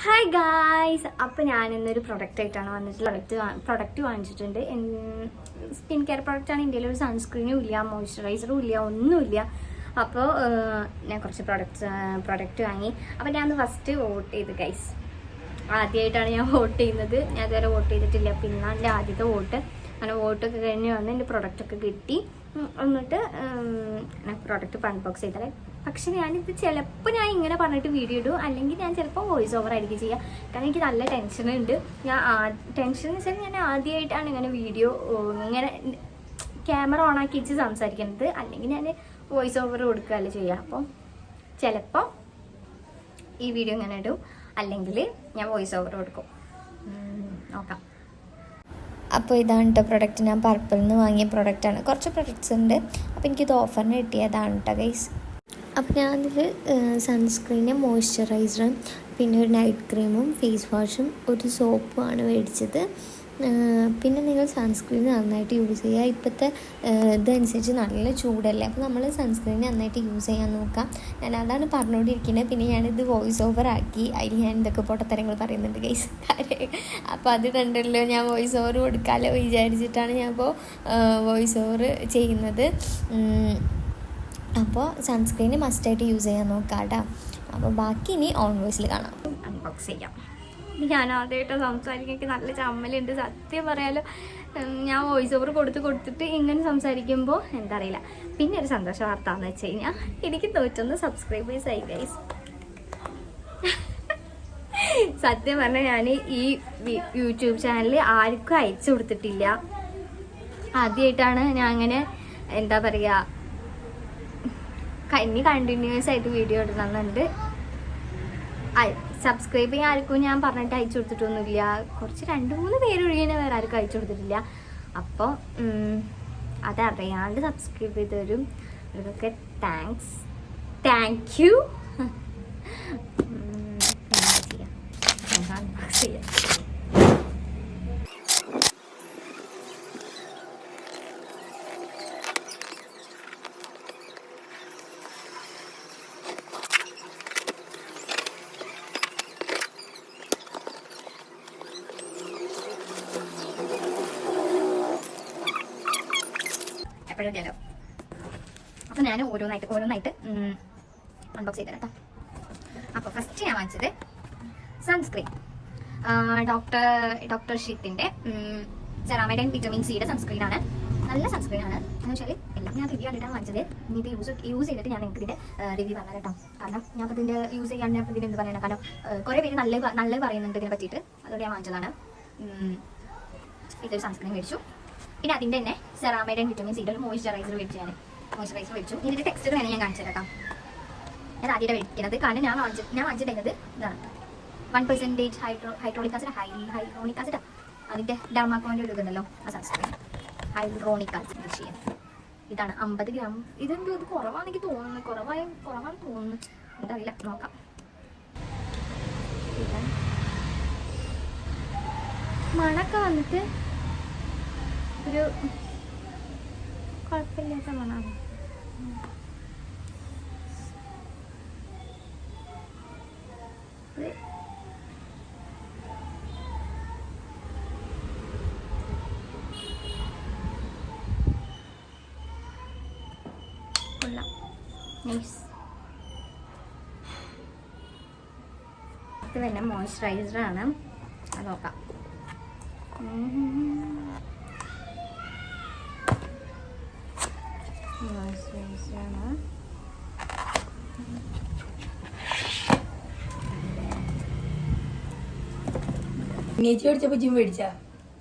Hi guys, അപ്പോൾ ഞാനിന്നൊരു പ്രൊഡക്റ്റായിട്ടാണ് വന്നിട്ടുള്ളത്. Product വാങ്ങിച്ചിട്ടുണ്ട്. സ്കിൻ കെയർ പ്രൊഡക്റ്റാണ്. ഇന്ത്യയിൽ ഒരു സൺസ്ക്രീനും ഇല്ല, മോയ്സ്ചറൈസറും ഇല്ല, ഒന്നുമില്ല. അപ്പോൾ ഞാൻ കുറച്ച് പ്രൊഡക്റ്റ് വാങ്ങി. അപ്പോൾ ഞാൻ ഫസ്റ്റ് വോട്ട് ചെയ്ത് ഗൈസ്. ആദ്യമായിട്ടാണ് ഞാൻ വോട്ട് ചെയ്യുന്നത്. ഞാൻ ഇതുവരെ വോട്ട് ചെയ്തിട്ടില്ല. പിന്നെ എൻ്റെ ആദ്യത്തെ വോട്ട്. അങ്ങനെ വോട്ടൊക്കെ കഴിഞ്ഞ് വന്ന് എൻ്റെ പ്രൊഡക്റ്റൊക്കെ കിട്ടി. എന്നിട്ട് ഞാൻ പ്രൊഡക്റ്റ് അൺബോക്സ് ചെയ്തത്. പക്ഷെ ഞാനിത് ചിലപ്പോൾ ഞാൻ ഇങ്ങനെ പറഞ്ഞിട്ട് വീഡിയോ ഇടും, അല്ലെങ്കിൽ ഞാൻ ചിലപ്പോൾ വോയിസ് ഓവർ ആയിരിക്കും ചെയ്യുക. കാരണം എനിക്ക് നല്ല ടെൻഷനുണ്ട്. ടെൻഷൻ എന്ന് വെച്ചാൽ ഞാൻ ആദ്യമായിട്ടാണ് ഇങ്ങനെ വീഡിയോ ഇങ്ങനെ ക്യാമറ ഓൺ ആക്കി വെച്ച് സംസാരിക്കുന്നത്. അല്ലെങ്കിൽ ഞാൻ വോയിസ് ഓവർ കൊടുക്കുകയല്ലേ ചെയ്യുക. അപ്പം ചിലപ്പോൾ ഈ വീഡിയോ ഇങ്ങനെ ഇടും, അല്ലെങ്കിൽ ഞാൻ വോയിസ് ഓവർ കൊടുക്കും. നോക്കാം. അപ്പോൾ ഇതാണ് കേട്ടോ പ്രൊഡക്റ്റ്. ഞാൻ പർപ്പിളിൽ നിന്ന് വാങ്ങിയ പ്രൊഡക്റ്റാണ്. കുറച്ച് പ്രൊഡക്ട്സ് ഉണ്ട്. അപ്പോൾ എനിക്കിത് ഓഫറിന് കിട്ടിയതാണ് കേട്ടോ ഗൈസ്. അപ്പോൾ ഞാനതിൽ സൺസ്ക്രീനും മോയ്സ്ചറൈസറും പിന്നെ ഒരു നൈറ്റ് ക്രീമും ഫേസ് വാഷും ഒരു സോപ്പുമാണ് മേടിച്ചത്. പിന്നെ നിങ്ങൾ സൺസ്ക്രീൻ നന്നായിട്ട് യൂസ് ചെയ്യുക. ഇപ്പോഴത്തെ ഇതനുസരിച്ച് നല്ല ചൂടല്ലേ, അപ്പോൾ നമ്മൾ സൺസ്ക്രീൻ നന്നായിട്ട് യൂസ് ചെയ്യാൻ നോക്കാം. ഞാൻ അതാണ് പറഞ്ഞുകൊണ്ടിരിക്കുന്നത്. പിന്നെ ഞാനിത് വോയിസ് ഓവർ ആക്കി. അതിൽ ഞാൻ എന്തൊക്കെ പൊട്ടത്തരങ്ങൾ പറയുന്നുണ്ട് ഗൈസ്. അപ്പോൾ അത് കണ്ടല്ലോ, ഞാൻ വോയിസ് ഓവർ കൊടുക്കാമല്ലോ വിചാരിച്ചിട്ടാണ് ഞാൻ ഇപ്പോൾ വോയിസ് ഓവർ ചെയ്യുന്നത്. അപ്പോൾ സൺസ്ക്രീൻ മസ്റ്റായിട്ട് യൂസ് ചെയ്യാൻ നോക്കാം കേട്ടോ. അപ്പോൾ ബാക്കി ഇനി ഓൺ വോയിസിൽ കാണാം. അൺബോക്സ് ചെയ്യാം. ഞാൻ ആദ്യമായിട്ട് സംസാരിക്കാൻ എനിക്ക് നല്ല ചമ്മലുണ്ട്, സത്യം പറയാലോ. ഞാൻ വോയിസ് ഓവർ കൊടുത്തിട്ട് ഇങ്ങനെ സംസാരിക്കുമ്പോൾ എന്താ അറിയില്ല. പിന്നെ ഒരു സന്തോഷ വാർത്ത എന്ന് വെച്ച് കഴിഞ്ഞാൽ എനിക്ക് 101 സബ്സ്ക്രൈബേഴ്സ് ആയി ഗൈസ്. സത്യം പറഞ്ഞാൽ ഞാൻ ഈ യൂട്യൂബ് ചാനൽ ആർക്കും അയച്ചു കൊടുത്തിട്ടില്ല. ആദ്യമായിട്ടാണ് ഞാൻ അങ്ങനെ എന്താ പറയുക, ഇനി കണ്ടിന്യൂസ് ആയിട്ട് വീഡിയോ ഇടണമെന്നുണ്ട്. സബ്സ്ക്രൈബ് ചെയ്യാൻ ആർക്കും ഞാൻ പറഞ്ഞിട്ട് അയച്ചു കൊടുത്തിട്ടൊന്നുമില്ല. കുറച്ച് 2-3 പേരൊഴികെ വേറെ ആർക്കും അയച്ചു കൊടുത്തിട്ടില്ല. അപ്പോൾ അതറിയാണ്ട് സബ്സ്ക്രൈബ് ചെയ്തവരും അവർക്കൊക്കെ താങ്ക് യു. ചെയ്യാം. എപ്പോഴും അപ്പോൾ ഞാൻ ഓരോന്നായിട്ട് അൺബോക്സ് ചെയ്ത് തരാം. അപ്പോൾ ഫസ്റ്റ് ഞാൻ വാങ്ങിച്ചത് സൺസ്ക്രീൻ, ഡോക്ടർ ഷീത്തിൻ്റെ സെറാമൈഡ് ആൻഡ് വിറ്റമിൻ സിയുടെ സൺസ്ക്രീനാണ്. നല്ല സൺസ്ക്രീനാണ്. എന്ന് വെച്ചാൽ എല്ലാം ഞാൻ റിവ്യൂ കണ്ടിട്ടാണ് വാങ്ങിച്ചത്. ഇനി ഇത് യൂസ് ചെയ്തിട്ട് ഞാൻ നിങ്ങൾക്ക് ഇതിൻ്റെ റിവ്യൂ പറഞ്ഞത് കേട്ടോ. കാരണം ഞാൻ അപ്പോൾ ഇതിൻ്റെ യൂസ് ചെയ്യാൻ ഞാൻ ഇതിൻ്റെ എന്ത് പറയണം, കാരണം കുറേ പേര് നല്ല പറയുന്നുണ്ട് ഇതിനെ പറ്റിയിട്ട്. അതുകൊണ്ട് ഞാൻ വാങ്ങിച്ചതാണ്. ഇതൊരു സൺസ്ക്രീൻ മേടിച്ചു. പിന്നെ അതിൻ്റെ തന്നെ സെറാമൈഡ് ആൻഡ് വിറ്റമിൻ സിയുടെ ഒരു മോയ്സ്ചറൈസർ മേടിച്ചു. ഇതിൻ്റെ ടെക്സ്ചർ വേണം ഞാൻ കാണിച്ചു തരാം. ഞാൻ ആദ്യമായിട്ട് മേടിക്കുന്നത്. കാരണം ഞാൻ വാങ്ങിച്ചിട്ടുള്ളത് ഇതാണ് 1% ഹൈഡ്രോണിക് ആസിഡ്. അതിൻ്റെ ഡെർമാക്കോൻ്റെ ഒരു ഇതുണ്ടല്ലോ, ആ സൺസ്ക്രീൻ ഹൈഡ്രോണിക് ആസിഡ് ചെയ്യാൻ. ഇതാണ് 50 ഗ്രാം. ഇതെന്തോ ഇത് കുറവാണെനിക്ക് തോന്നുന്നു, കുറവാണെന്ന് തോന്നുന്നു. എന്തറിയില്ല, നോക്കാം. മണൊക്കെ വന്നിട്ട് ഒരു കുഴപ്പമില്ലാത്ത മണമാണ്. ഇത് തന്നെ മോയ്സ്ചറൈസറാണ്. അത് നോക്കാം. മോയ്സ്ചറൈസറാണ്.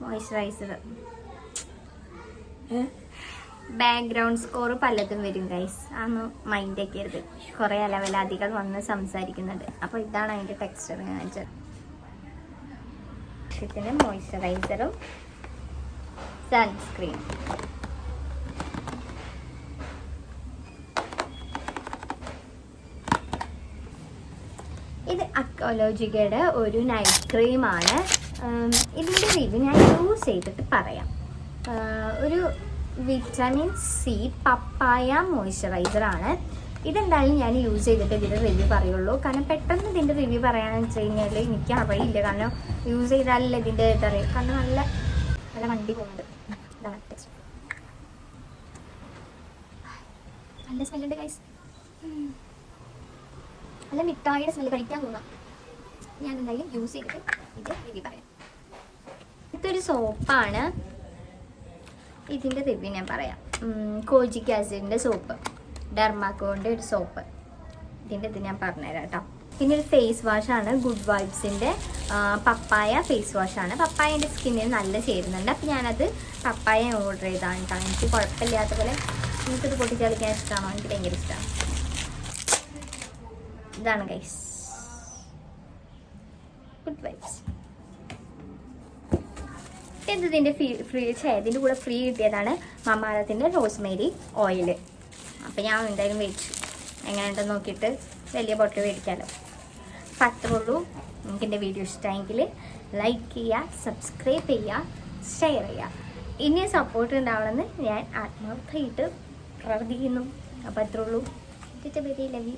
മോയ്സ്ചറൈസർ ബാക്ക്ഗ്രൗണ്ട് സ്കോർ പലതും വരും ഗൈസ്. അതൊന്ന് മൈൻഡ് ആക്കിയത്. കുറേ അലവലാദികൾ വന്ന് സംസാരിക്കുന്നുണ്ട്. അപ്പോൾ ഇതാണ് അതിൻ്റെ ടെക്സ്ചർ കാണിച്ചത്. ഇതിന് മോയ്സ്ചറൈസറും സൺസ്ക്രീൻ. ഇത് അക്വലോജിക്കയുടെ ഒരു നൈറ്റ് ക്രീമാണ്. ഇതിൻ്റെ റിവ്യൂ ഞാൻ യൂസ് ചെയ്തിട്ട് പറയാം. ഒരു വിറ്റമിൻ സി പപ്പായ മോയ്സ്ചറൈസറാണ്. ഇതെന്തായാലും ഞാൻ യൂസ് ചെയ്തിട്ട് ഇതിൻ്റെ റിവ്യൂ പറയുള്ളൂ. കാരണം പെട്ടെന്ന് ഇതിൻ്റെ റിവ്യൂ പറയാമെന്ന് വെച്ച് കഴിഞ്ഞാൽ എനിക്ക് അറിയില്ല. കാരണം യൂസ് ചെയ്താലല്ലേ ഇതിൻ്റെ ഇതറിയാം. കാരണം നല്ല നല്ല വണ്ടി പോകുന്നുണ്ട്. ഇതാണ് ടേസ്റ്റ്. നല്ല സ്മെല്ലുണ്ട് ഗൈസ്. നല്ല മിഠായിയുടെ സ്മെല്ല് കഴിക്കാൻ തോന്നാം. ഞാൻ എന്തായാലും യൂസ് ചെയ്തിട്ട് ഇത് റിവ്യൂ പറയാം. ഇതൊരു സോപ്പാണ്. ഇതിൻ്റെ റിവ്യൂ ഞാൻ പറയാം. കോജിക് ആസിഡിൻ്റെ സോപ്പ്, ഡെർമാക്കോൻ്റെ ഒരു സോപ്പ്. ഇതിൻ്റെ ഇത് ഞാൻ പറഞ്ഞുതരാം കേട്ടോ. പിന്നെ ഒരു ഫേസ് വാഷാണ്, ഗുഡ് വൈബ്സിൻ്റെ പപ്പായ ഫേസ് വാഷാണ്. പപ്പായ എൻ്റെ സ്കിന്നിന് നല്ല ചേരുന്നുണ്ട്. അപ്പോൾ ഞാനത് പപ്പായ ഓർഡർ ചെയ്താണ് കേട്ടോ. എനിക്ക് കുഴപ്പമില്ലാത്ത പോലെ. എനിക്കിത് പൊട്ടിച്ചളിക്കാൻ ഇഷ്ടമാണോ? എനിക്ക് ഭയങ്കര ഇഷ്ടമാണ്. ഇതാണ് ഗൈസ് ഗുഡ് വൈബ്സ്. ഇതിൻ്റെ ഇതിൻ്റെ കൂടെ ഫ്രീ കിട്ടിയതാണ് മമാരത്തിൻ്റെ റോസ്മേരി ഓയിൽ. അപ്പോൾ ഞാൻ എന്തായാലും മേടിച്ചു. എങ്ങനെയുണ്ടെന്ന് നോക്കിയിട്ട് വലിയ ബോട്ടിൽ മേടിക്കാമല്ലോ. അപ്പം അത്രേ ഉള്ളൂ. നിങ്ങൾക്ക് എൻ്റെ വീഡിയോ ഇഷ്ടമായെങ്കിൽ ലൈക്ക് ചെയ്യുക, സബ്സ്ക്രൈബ് ചെയ്യുക, ഷെയർ ചെയ്യുക. ഇനിയും സപ്പോർട്ട് ഉണ്ടാവണമെന്ന് ഞാൻ ആത്മാർത്ഥമായിട്ട് പ്രാർത്ഥിക്കുന്നു. അപ്പോൾ അത്രേ ഉള്ളൂ. Love you.